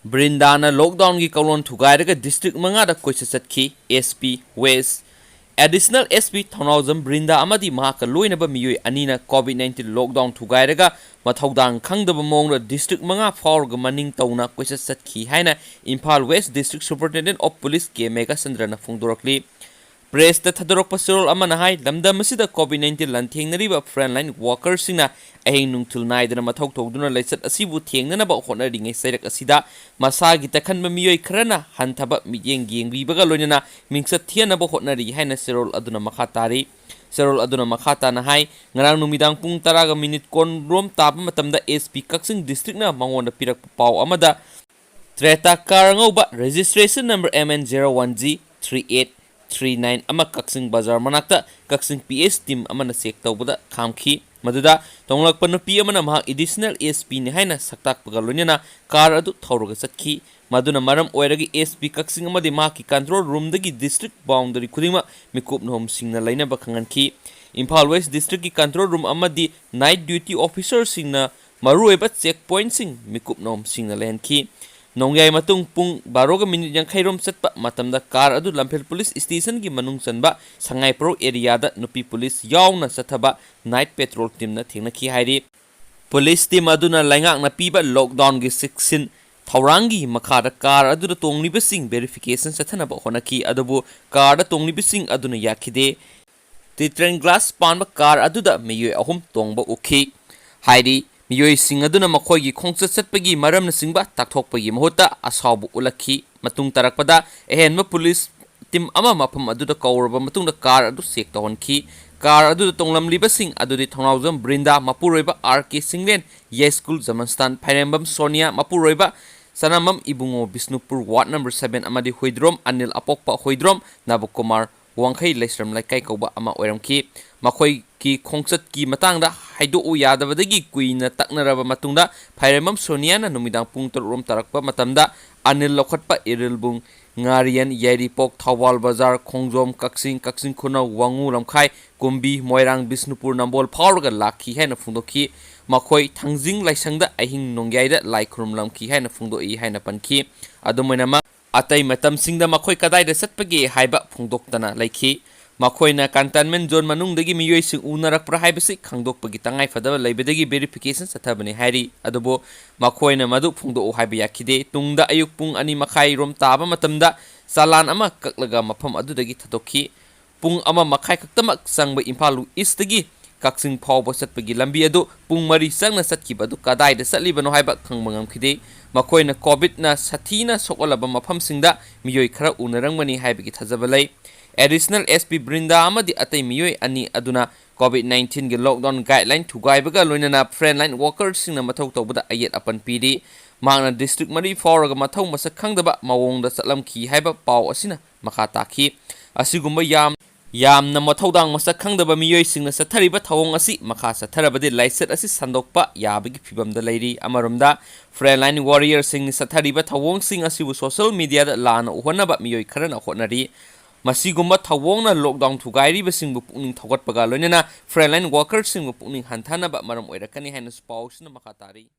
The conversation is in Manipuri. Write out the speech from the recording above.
Brindana lockdown gi kalon thugairaga district manga da koichat chatkhi SP West additional SP 1000 Brinda amadi mahaka loinaba miyoi anina COVID-19 lockdown thugairaga mathaudang khangdaba mongda district manga pharaga maning tauna koichat chatkhi haina Imphal West District Superintendent of Police K Mega Sandrana phongdorakli Press the Thadorok Pastorol Amanahai, Lamda Masida COVID-19 Lanting frontline workers sina ahing nungtul nai the Matok Togduna Lesat Asibu Ting about honoring a Sedek Asida, Masagi Takan Mamioi Krana, Hantaba Mijing Ging Vibagalonina, Mingsa Tianabo Hotnari, Hana Serol Aduna Makatari, Serol Aduna Makata Nahai, Naranu Midang Pung Taraga Minute Kon Rom Tabamatam the SP Kaksing District na Mangon the Pirak Pau Amada, Treta Karangoba, registration number MN01G38. 39 ama Kaksing Bazar manakta Kaksing PS team amana sek tawbada khamki maduda tonglakpa nupi amana mahak additional SP ni haina saktak pagalonyana car adu thauruga chatkhi maduna maram oiragi SP Kaksing amadi mahak control room dagi district boundary khudima mikup nom singna laina bakhanganki Imphal West district ki control room amadi night duty officer singna marueba checkpoint sing mikup nom singna lainki Nongyay matung pung baroga minute yang khairom satpa matamda car adu Lampel Police Station gi manung sanba Sangai Pro area da nupi police yauna sathaba night patrol team na thengna ki hairi police team aduna laingak na piba lockdown gi section thaurangi makhada car adu da tongni besing verification sathana ba honaki adubu car da tongni besing aduna yakhide titren glass pan ba car adu da meyoi ahum tongba ukhi hairi Miyoi sing aduna makhoi gi khongchat chatpagi maramna singba takthokpagi mahota asabu ulakhi matung tarakpada ehenma police team ama mafam aduda kawraba matungda car adu sek tawonki car adu tonglamliba sing adudi 1000 Brinda Mapuroiba RK Singlen Ye School Zamanstan Phairembam Sonia Mapuroiba Sanamam Ibungo Bisnupur Ward number 7 amadi Hoidrom Anil Apokpa Hoidrom Nabukumar Wangkhai Lesram Laikai Kauba ama oiramki makhoi ki khongchat ki matangda haido u yadabadagi kuina taknaraba matungda Phairembam Sonia na numidang pung rom tarakpa matamda anil lokhatpa irilbung ngarian yairipok Thawal Bazar Khongjom Kaksing Khuna Wangu Lamkhai Kumbi Moirang Bisnupur Nambol pharaga lakhi haina phungdokhi makhoi thangjing laisangda ahing nongyaida laikhrum lamki haina phungdoi haina panki adumainama atai matam singda makhoi kadai da satpagi haiba phungdoktana laikhi Makoina cantonment zone manungdagi miyoi sing unarak prahaibasi khangdokpagi tangai fadaba laibadagi verification sathabani hairi adubo makoina madu phungdo haiba yakhide tungda ayuk pung ani makhai rom taba matamda salan ama kaklaga mafam adudagi thadokhi pung ama makhai kaktamak sangba Imphal East dagi Kaksing phawba satpagi lambi adu pung mari sangna satkiba adu kadai da satlibano haiba khangmangam khide makoina covid na sathina sokolaba mafam singda miyoi khara unarangmani haibagi thajabalai Additional SP Brinda amadi atay miyoi ani aduna COVID-19 ge lockdown guideline thugaibaga loinana frontline workers singna mathau tawbada ayet apan pidi mangna district mari pharaga mathau masak khangdaba mawongda satlamki haiba paw asina makha takhi asigumba yamna mathaudang masak khangdaba miyoi singna sathariba thawong asi makha satharabadi laisat asi sandokpa yabagi phibamda leiri amarumda frontline warriors sing sathariba thawong sing asibu social media da lana uhonaba miyoi kharana honari Masigumba thawongna lockdown thugairi basingbu pukning thogat paga loinena frontline workers singbu pukning hanthana ba maram oirakani haina spausna makatari